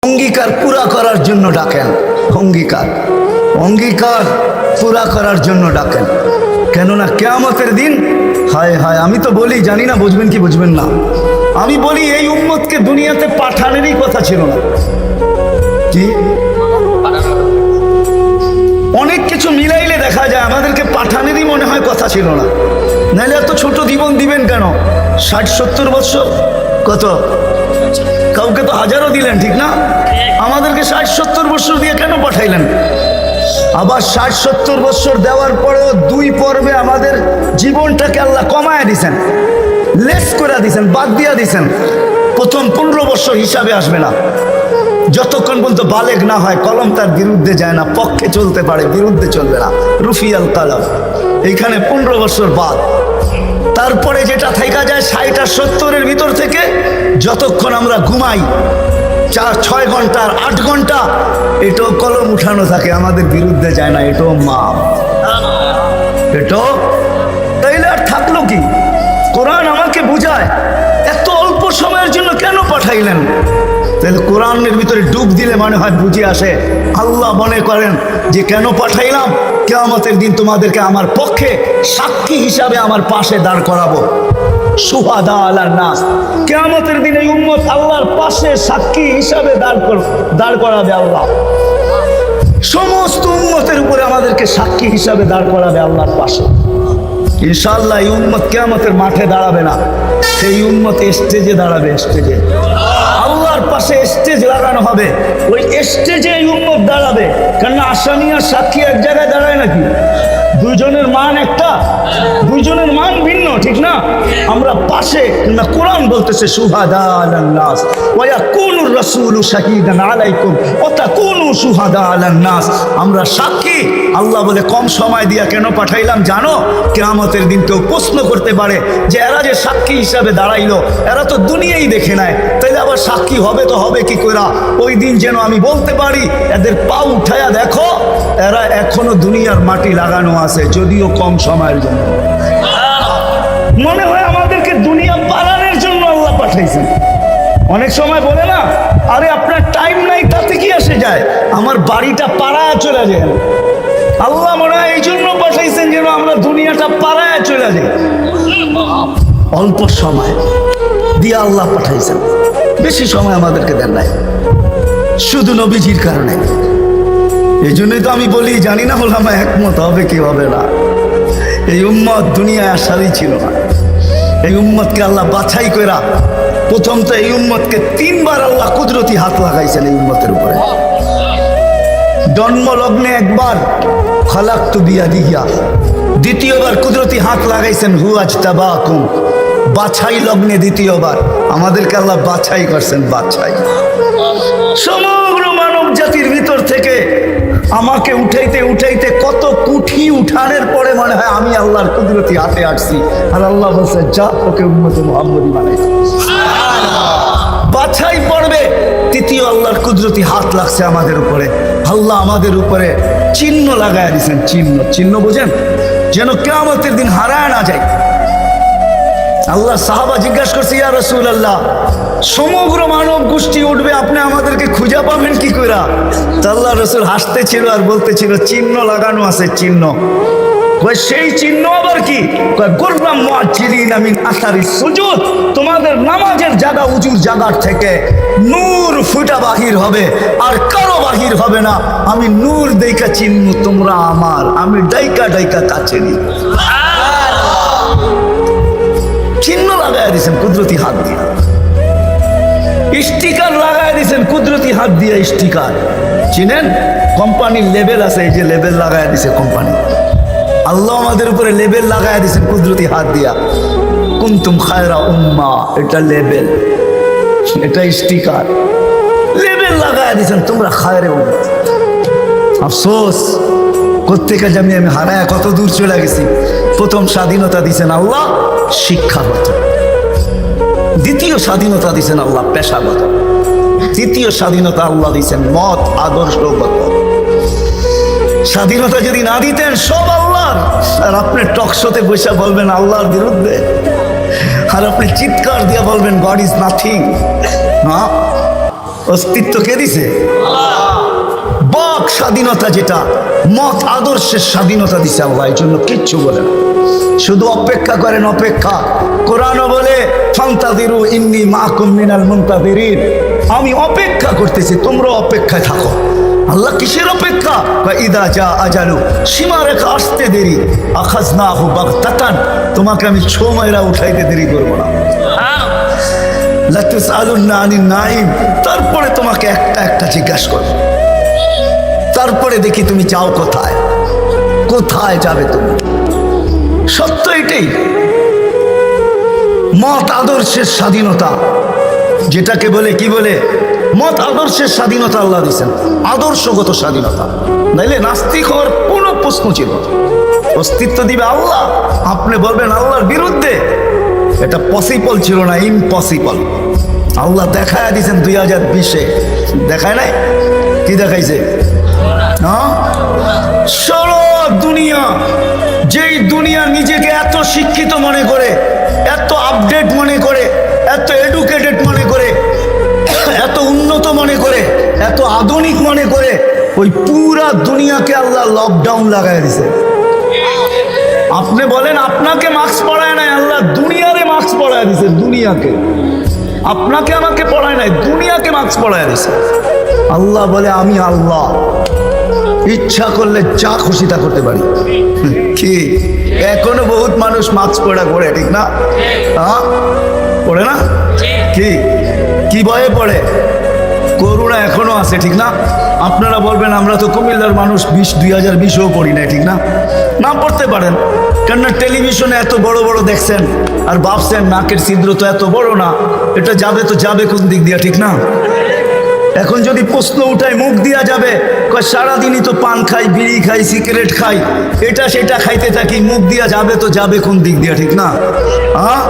অঙ্গীকার পুরা করার জন্য ডাকেন। অঙ্গীকার পুরা করার জন্য ডাকেন। কেননা কিয়ামতের দিন, হায় হায়, আমি তো বলি, জানি না বুঝবেন কি বুঝবেন না, আমি বলি এই উম্মতকে দুনিয়াতে পাঠানেরই কথা ছিল না। কি অনেক কিছু মিলাইলে দেখা যায় আমাদেরকে পাঠানেরই মনে হয় কথা ছিল না। নাহলে এত ছোট জীবন দিবেন কেন? 60-70 বছর, কত কাউকে তো হাজারও দিলেন, ঠিক না? আমাদেরকে 60-70 বছর দিয়ে কেন পাঠাইলেন? আবার 60-70 বছর দেওয়ার পরেও 2 পর্বে আমাদের জীবনটাকে আল্লাহ কমায় দিছেন, লেস করে দিছেন, বাদ দিয়া দিছেন। প্রথম 15 বছর হিসাবে আসবে না, যতক্ষণ পর্যন্ত বালেগ না হয়, কলম তার বিরুদ্ধে যায় না, পক্ষে চলতে পারে, বিরুদ্ধে চলবে না, রুফিয়াল কালাম। এইখানে 15 বছর বাদ। তারপরে যেটা থাকা যায় 60 আর 70-এর ভিতর থেকে, যতক্ষণ আমরা ঘুমাই 4-6 ঘন্টা আর 8 ঘন্টা, এটাও কলম উঠানো থাকে, আমাদের বিরুদ্ধে যায় না, এটাও মাপ, এটাও। তাইলে আর থাকলো কি? কোরআন আমাকে বুঝায় এত অল্প সময়ের জন্য কেন পাঠাইলেন। তাহলে কোরআনের ভিতরে ডুব দিলে মনে হয় বুঝে আসে। আল্লাহ মনে করেন যে কেন পাঠাইলাম, কিয়ামতের দিন তোমাদেরকে আমার পক্ষে সাক্ষী হিসাবে আমার পাশে দাঁড় করাবো। শুহাদা আলান নাস, কিয়ামতের দিন এই উম্মত আল্লাহর পাশে সাক্ষী হিসাবে দাঁড় করাবে আল্লাহ। সমস্ত উম্মতের উপরে আমাদেরকে সাক্ষী হিসাবে দাঁড় করাবে আল্লাহর পাশে। ইনশাআল্লাহ এই উম্মত কিয়ামতের মাঠে দাঁড়াবে না, সেই উম্মত স্টেজে দাঁড়াবে। স্টেজে আল্লাহর পাশে স্টেজ লাগানো হবে, ওই স্টেজে এই উম্মত দাঁড়াবে। কেননা আসামি আর সাক্ষী এক জায়গায় দাঁড়ায় নাকি? দুইজনের মান একটা, দুইজনের মান ভিন্ন, ঠিক না? আমরা পাশে, না কোরআন বলতেছে শুহাদা আলান নাস ওয়া ইয়াকুনুর রাসূলু শাহীদান আলাইকুম ওয়া তাকুনু শুহাদা আলান নাস। আমরা সাক্ষী। আল্লাহ বলে কম সময় দিয়া কেন পাঠাইলাম জানো? কিয়ামতের দিন কেউ প্রশ্ন করতে পারে যে এরা যে সাক্ষী হিসাবে দাঁড়াইলো, এরা তো দুনিয়াই দেখে নেয়, তাইলে আবার সাক্ষী হবে তো হবে কি করে? ওই দিন যেন আমি বলতে পারি এদের পা উঠায়া দেখো, এরা এখনো দুনিয়ার মাটি লাগানো আছে, যদিও কম সময়ের জন্য। মনে হয় আমাদেরকে দুনিয়া পালানোর জন্য আল্লাহ পাঠাইছেন। অনেক সময় বলে না, আরে আপনার টাইম নাই, তাতে কি আসে যায়, আমার বাড়িটা পাড়ায় চলে যায়। আল্লাহ মনে হয় এই জন্য পাঠাইছেন যেন আমরা দুনিয়াটা পাড়ায় চলে যাই। অল্প সময় দিয়ে আল্লাহ পাঠাইছেন, বেশি সময় আমাদেরকে দেন নাই, শুধু নবীজির কারণে। এই জন্যই তো আমি বলি, জানি না ওলামা একমত হবে কি হবে না। এই উম্মত দুনিয়ায় আসারই ছিল না। এই উম্মতকে আল্লাহ বাছাই কইরা, প্রথম তো এই উম্মতকে 3 বার আল্লাহ কুদরতি হাত লাগাইছেন এই উম্মতের উপরে। জন্মলগ্নে একবার খালাকতু বিয়াদিহি, দ্বিতীয়বার কুদরতি হাত লাগাইছেন হু আজতাবাকুম, বাছাই লগ্নে দ্বিতীয়বার আমাদেরকে আল্লাহ বাছাই করছেন। বাছাই সমগ্র মানব জাতির ভিতর থেকে আমাকে উঠাইতে উঠাইতে কত কুঠি উঠানের পরে মনে হয় আমি আল্লাহর কুদরতি হাতে আসছি, আর আল্লাহ বলছে যা, ওকে উম্মতে মুহাম্মদী বানাইছে। বাছাই পড়বে, তৃতীয় আল্লাহর কুদরতি হাত লাগছে আমাদের উপরে। আল্লাহ আমাদের উপরে চিহ্ন লাগায় দিয়েছেন। চিহ্ন বোঝেন, যেন কিয়ামতের দিন হারায় না যায়। আল্লাহ সাহাবা জিজ্ঞাসা করছে, ইয়া রাসূলুল্লাহ, সমগ্র মানব গোষ্ঠী উঠবে, আপনি আমাদেরকে খুঁজে পাবেন কি কইরা? আল্লাহ রাসূল হাসতেছিল আর বলতেছিল, চিহ্ন লাগানো আছে, চিহ্ন। সেই চিহ্ন আবার কি? গুররাম মুআজ্জিলিনা মিন আসারিস সুজুদ, তোমাদের নামাজের জায়গা, উজুর জায়গার থেকে নূর ফুটা বাহির হবে, আর কারো বাহির হবে না। আমি নূর দেইকা চিহ্ন, তোমরা আমার, আমি ডাইকা ডাইকা কাছে নি। চিহ্ন লাগায় দিয়েছেন কুদরতি হাত দিয়ে, স্টিকার লাগায় দিয়েছেন কুদরতি হাত দিয়ে। স্টিকার চিনেন? কোম্পানির লেবেল আছে, এই যে লেবেল লাগায় দিয়েছে কোম্পানি। আল্লাহ আমাদের উপরে লেবেল লাগায় দিয়েছেন কুদরতি হাত দিয়া। কুনতুম খায়রা উম্মাহ, এটা লেবেল, এটা স্টিকার, লেবেল লাগায় দিয়েছেন, তোমরা খায়রে উম্মাহ। আফসোস কোত্থেকে আমি হারায় কত দূর চলে গেছি। প্রথম স্বাধীনতা দিয়েছেন আল্লাহ শিক্ষাগত, দ্বিতীয় স্বাধীনতা দিয়েছেন আল্লাহ পেশাগত, তৃতীয় স্বাধীনতা আল্লাহ দিয়েছেন মত আদর্শগত। স্বাধীনতা যদি না দিতেন সব আল্লাহর, আর আপনি টকশোতে বসে বলবেন আল্লাহর বিরুদ্ধে, আর আপনি চিৎকার দিয়ে বলবেন গড ইজ নাথিং। না, অস্তিত্ব কে দিছে? বাক স্বাধীনতা, যেটা মত আদর্শের স্বাধীনতা দিছে আল্লাহ, এই জন্য কিচ্ছু বলে না, শুধু অপেক্ষা করেন, অপেক্ষা। কোরআনও বলে ফান্তাযিরু ইন্নী মাআকুম মিনাল মুনতাযিরিন, আমি অপেক্ষা করতেছি, তোমরা অপেক্ষায় থাকো। আল্লাহ কিসের অপেক্ষা? ইদা জা আজালু, সীমারেখা আসতে দেরি, আখাযনাহু বাগতাতান, তোমাকে আমি ছো মাইরা উঠাইতে দেরি করবো না। লা তুসআলুন্না আনিন নাঈম, তারপরে তোমাকে একটা একটা জিজ্ঞাসা করবো, তারপরে দেখি তুমি যাও কোথায়, কোথায় যাবে তুমি। সত্য এটাই, মত আদর্শের স্বাধীনতা, যেটাকে বলে কি বলে, মত আদর্শের স্বাধীনতা আল্লাহ দিয়েছেন, আদর্শগত স্বাধীনতা। নাইলে নাস্তিক হওয়ার কোনো প্রশ্ন ছিল না। অস্তিত্ব দিবে আল্লাহ, আপনি বলবেন আল্লাহর বিরুদ্ধে, এটা পসিবল ছিল না, ইম্পসিবল। আল্লাহ দেখায় দিয়েছেন 2020-এ, দেখায় নাই? কি দেখাইছে? সারা দুনিয়া, যেই দুনিয়া নিজেকে এত শিক্ষিত মনে করে, এত আপডেট মনে করে, এত এডুকেটেড মনে করে, এত উন্নত মনে করে, এত আধুনিক মনে করে, ওই পুরা দুনিয়াকে আল্লাহ লকডাউন লাগাই দিছে। আপনি বলেন আপনাকে মাস্ক পড়ায় নাই, আল্লাহ দুনিয়ারে মাস্ক পড়ায় দিছে, দুনিয়াকে। আপনাকে আমাকে পড়ায় নাই, দুনিয়াকে মাস্ক পড়ায় দিছে। আল্লাহ বলে আমি আল্লাহ, ইচ্ছা করলে যা খুশি তা করতে পারি। কি এখনো বহুত মানুষ মাস্ক পড়া করে, ঠিক না? হ্যাঁ, পড়ে না? কি কি ভয়ে পড়ে? করোনা এখনো আছে, ঠিক না? আপনারা বলবেন আমরা তো কুমিল্লার মানুষ, 2020-ও পড়ি না, ঠিক না? না পড়তে পারেন, কেননা টেলিভিশনে এত বড় বড় দেখছেন আর ভাবছেন নাকের ছিদ্র তো এত বড় না, এটা যাবে তো যাবে কোন দিক দিয়া, ঠিক না? এখন যদি প্রশ্ন উঠায় মুখ দিয়া যাবে, সারাদিনই তো পান খাই, বিড়ি খাই, সিগারেট খাই, এটা সেটা খাইতে থাকি, মুখ দিয়া যাবে তো যাবে কোন দিক দিয়া, ঠিক না? হ্যাঁ,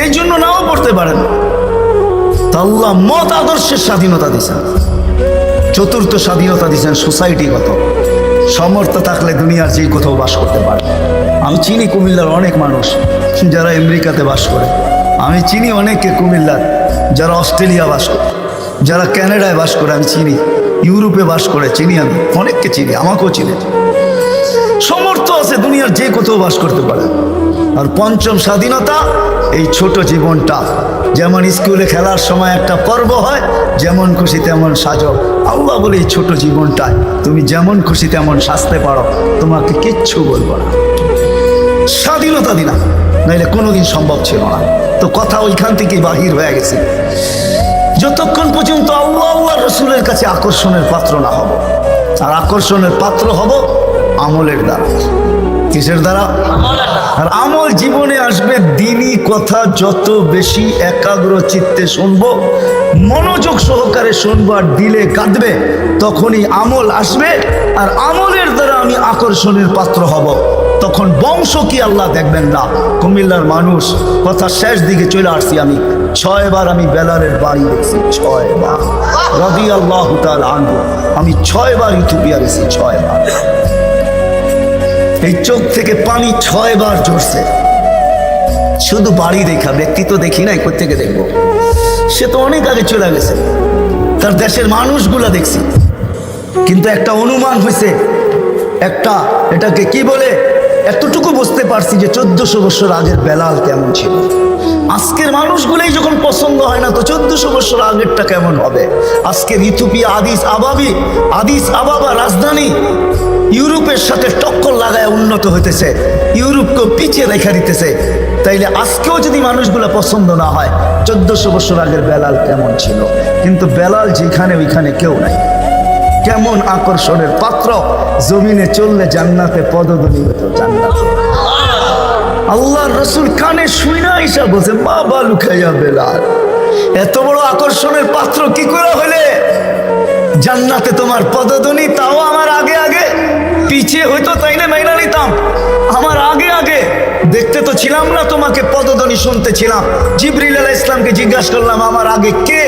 এই জন্য নাও পড়তে পারেন। আল্লাহ মত আদর্শের স্বাধীনতা দিয়েছেন, চতুর্থ স্বাধীনতা দিয়েছেন সোসাইটিগত। সমর্থ থাকলে দুনিয়ার যে কোথাও বাস করতে পারে। আমি চিনি কুমিল্লার অনেক মানুষ যারা আমেরিকাতে বাস করে, আমি চিনি অনেককে কুমিল্লার যারা অস্ট্রেলিয়া বাস করে, যারা ক্যানাডায় বাস করে, আমি চিনি ইউরোপে বাস করে, চিনি, আমি অনেককে চিনি, আমাকেও চিনি। সমর্থ আছে, দুনিয়ার যে কোথাও বাস করতে পারে। আর পঞ্চম স্বাধীনতা, এই ছোট জীবনটা, যেমন স্কুলে খেলার সময় একটা পর্ব হয়, যেমন খুশি তেমন সাজো। আল্লাহ বলে এই ছোট জীবনটায় তুমি যেমন খুশি তেমন সাজতে পারো, তোমাকে কিচ্ছু বলবো না। স্বাধীনতা দিলাম, নাইলে কোনোদিন সম্ভব ছিল না। তো কথা ওইখান থেকে বাহির হয়ে গেছে। যতক্ষণ পর্যন্ত আল্লাহ রসুলের কাছে আকর্ষণের পাত্র না হব, আর আকর্ষণের পাত্র হব আমলের দ্বারা। কিসের দ্বারা? আর আমল জীবনে আসবে দ্বীনি কথা যত বেশি একাগ্র চিত্তে শুনবো, মনোযোগ সহকারে শুনবো, আর দিলে কাঁদবে, তখনই আমল আসবে। আর আমলের দ্বারা আমি আকর্ষণের পাত্র হব। তখন বংশ কি আল্লাহ দেখবেন না। কুমিল্লার মানুষ, কথা শেষ দিকে চলে আসছি, আমি 6 বার আমি বেলালের বাড়ি দেখছি, 6 বার রাদিয়াল্লাহু তাআলা আনহু। আমি 6 বার ইথিওপিয়া গেছি, 6 বার। এই চোখ থেকে পানি 6 বার ঝরছে, শুধু বাড়ি দেখা, ব্যক্তি তো দেখি নাই, কোত্থেকে দেখবো? সে তো অনেক আগে চলে গেছে, তার দেশের মানুষগুলা দেখছি। কিন্তু একটা অনুমান হয়েছে, একটা এটাকে কি বলে, এতটুকু বুঝতে পারছি যে 1400 বছর আগের বেলাল কেমন ছিল। আজকের মানুষগুলোই যখন পছন্দ হয় না, তো 1400 বছর আগেরটা কেমন হবে? আজকের ইথিওপিয়া আদিস আবাবা রাজধানী ইউরোপের সাথে টক্কর লাগায় উন্নত হইতেছে, ইউরোপকে পিছিয়ে রেখা দিতেছে। তাইলে আজকেও যদি মানুষগুলো পছন্দ না হয়, 1400 বছর আগের বেলাল কেমন ছিল? কিন্তু বেলাল যেখানে ওইখানে কেউ নাই। কেমন আকর্ষণের পাত্র, জমিনে চললে জান্নাতে পদধ্বনি হতো, জান্নাতে। আল্লাহর রাসূল কানে শুইনা ইসা বলছে, বাবা লুকাইয়া বেলাল, এত বড় আকর্ষণের পাত্র কি করে হইলে? জান্নাতে তোমার পদধ্বনি, তাও আমার আগে আগে। পিছিয়ে হইতো তাইলে মাইনা নিতাম, আমার আগে আগে। দেখতে তো ছিলাম না, তোমাকে পদধ্বনি শুনতে ছিলাম। জিবরিল আলাইহিস সালামকে জিজ্ঞাসা করলাম আমার আগে কে?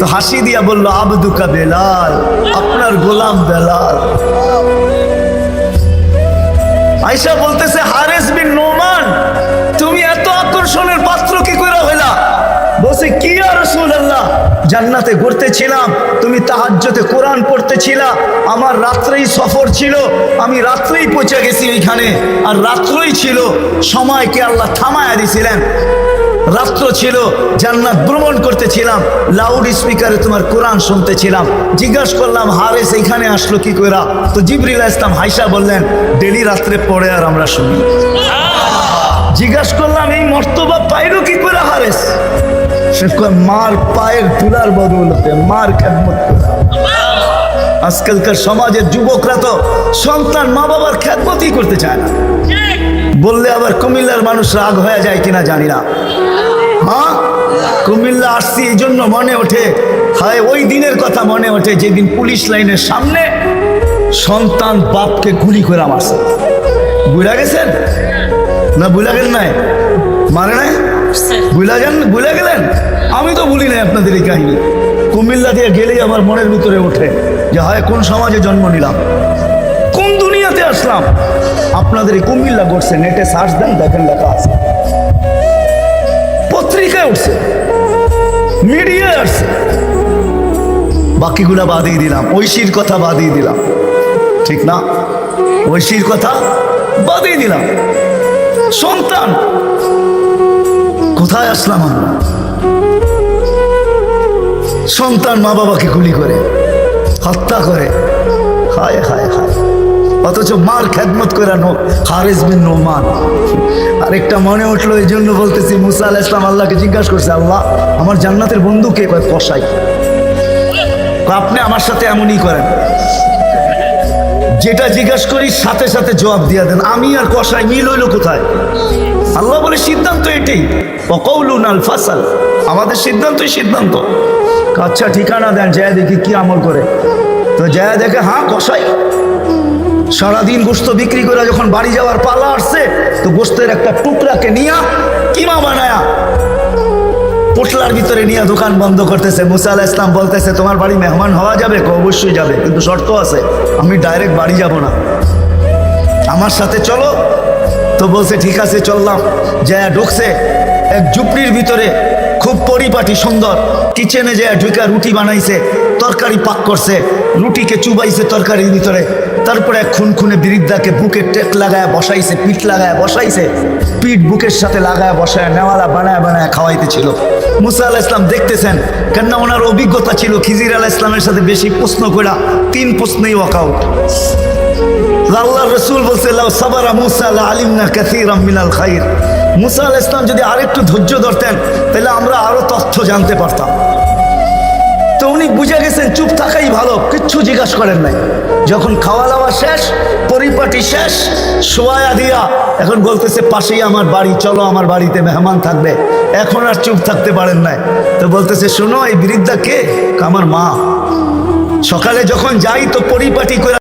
তো হাসি দিয়া বলল, আবদুকা বেলাল, আপনার গোলাম বেলাল। আয়েশা বলতেছে, হারিস বিন নোমান, তুমি এত আকর্ষণের পাত্র কি করে হইলা? বলছে কি ইয়া রাসূলুল্লাহ, জান্নাতে ঘুরতেছিলাম, তুমি তাহাজ্জুদে কোরআন পড়তেছিলা, আমার রাত্রেই সফর ছিল, আমি রাত্রেই পৌঁছে গেছি ওইখানে, আর রাত্রই ছিল, সময়কে আল্লাহ থামায়া দিয়েছিলেন, রাত্র ছিল, জান্নাত ভ্রমণ করতেছিলাম, লাউড স্পিকারে তোমার কোরআন শুনতেছিলাম। জিজ্ঞাসা করলাম হারেস এইখানে আসলো কি কইরা? তো জিবরিল আলাইহিস সালাম হাইসা বললেন ডেলি রাত্রে পড়ে আর আমরা শুনি। জিজ্ঞাসা করলাম এই মর্তবা পাইলো কি করে হারেস? সে কয় মার পায়ের ধুলার বদৌলতে, মার খেদমত করে। আজকালকার সমাজের যুবকরা তো সন্তান মা বাবার খেদমতই করতে চায় না। বললে আবার কুমিল্লার মানুষ রাগ হয়ে যায় কিনা জানি না। হ্যাঁ, কুমিল্লা আসছি এই জন্য মনে ওঠে, হায় ওই দিনের কথা মনে ওঠে যেদিন পুলিশ লাইনের সামনে সন্তান বাপকে গুলি করে মারছে। বুঝা গেছেন না? বুঝা গেল নাই? মানে নাই? বুঝা গেলেন? আমি তো ভুলি নাই আপনাদের এই কাহিনী। কুমিল্লা দিয়ে গেলেই আমার মনের ভিতরে ওঠে যে হায় কোন সমাজে জন্ম নিলাম, কোন দুনিয়াতে আসলাম। আপনাদের এই কুমিল্লা ঘটছে, নেটে সার্চ দেন, দেখেন লেখা আছে, পত্রিকায় উঠছে, মিডিয়ায় আসছে। বাকিগুলা বাদিয়ে দিলাম, ঐশীর কথা বাদিয়ে দিলাম, ঠিক না? ঐশীর কথা বাদিয়ে দিলাম। সন্তান কোথায় আসলাম আমরা? সন্তান মা বাবাকে গুলি করে হত্যা করে, হায় হায় হায়, অথচ মার খেদমত করে হারিস বিন নোমান। আরেকটা মনে উঠলো, এই জন্য বলতেছি, মুসা আলাইহিস সালাম আল্লাহকে জিজ্ঞাসা করছে, আল্লাহ আমার জান্নাতের বন্ধু কে? কয় কসাই। আপনি আমার সাথে এমনই করেন, যেটা জিজ্ঞাসা করি সাথে সাথে জবাব দিয়া দেন। আমি আর কসাই মিল হইল কোথায়? আল্লাহ বলে সিদ্ধান্ত এটাই, ওয়াকাউলুন আল ফাসাল, আমাদের সিদ্ধান্তই সিদ্ধান্ত। আচ্ছা ঠিকানা দেন, যায় দেখি কি আমল করে। তো যায় দেখে হ্যাঁ কসাই। সারাদিন গোস্ত বিক্রি করে যখন বাড়ি যাওয়ার পালা আসছে, তো গোস্তের একটা টুকরাকে নিয়ে কিমা বানায়া পোটলার ভিতরে নিয়ে দোকান বন্ধ করতেছে। মুসা আলাইহিস সালাম বলতেছে তোমার বাড়ি মেহমান হওয়া যাবে? অবশ্যই যাবে, কিন্তু শর্ত আছে, আমি ডাইরেক্ট বাড়ি যাব না, আমার সাথে চলো। তো বলছে ঠিক আছে চললাম। যায় ঢুকছে এক ঝুপড়ির ভিতরে, খুব পরিপাটি সুন্দর, কিচেনে যায় ঢুকা রুটি বানাইছে, তরকারি পাক করছে, রুটিকে চুবাইছে তরকারির ভিতরে, তারপরে এক খুনখুনে বৃদ্ধাকে বুকে টেক লাগায় বসাইছে, পিঠ লাগায় বসাইছে, পিঠ বুকের সাথে লাগায় বসায় নেওয়ালা বানায় বানায় খাওয়াইতেছিল। মুসা আলাইহিস সালাম দেখতেছেন, কেননা ওনার অভিজ্ঞতা ছিল খিজির আলাইহিস সালামের সাথে বেশি প্রশ্ন করা, 3 প্রশ্নেই ওয়াকআউট। আল্লাহ রসুল বলছে লাউ সাবারা মুসা লা আলিমনা কাসীরাম মিনাল খাইর। মুসা আলাইহিস সালাম যদি আরেকটু ধৈর্য ধরতেন তাহলে আমরা আরো তথ্য জানতে পারতাম। তো উনি বুঝে গেছেন চুপ থাকাই ভালো, কিচ্ছু জিজ্ঞাসা করেন নাই। যখন খাওয়া দাওয়া শেষ, পরিপাটি শেষ, শোয়া দিয়া এখন বলতেছে পাশেই আমার বাড়ি, চলো আমার বাড়িতে মেহমান থাকবে। এখন আর চুপ থাকতে পারেন নাই। তো বলতেছে শোনো এই বৃদ্ধা কে? আমার মা। সকালে যখন যাই তো পরিপাটি করে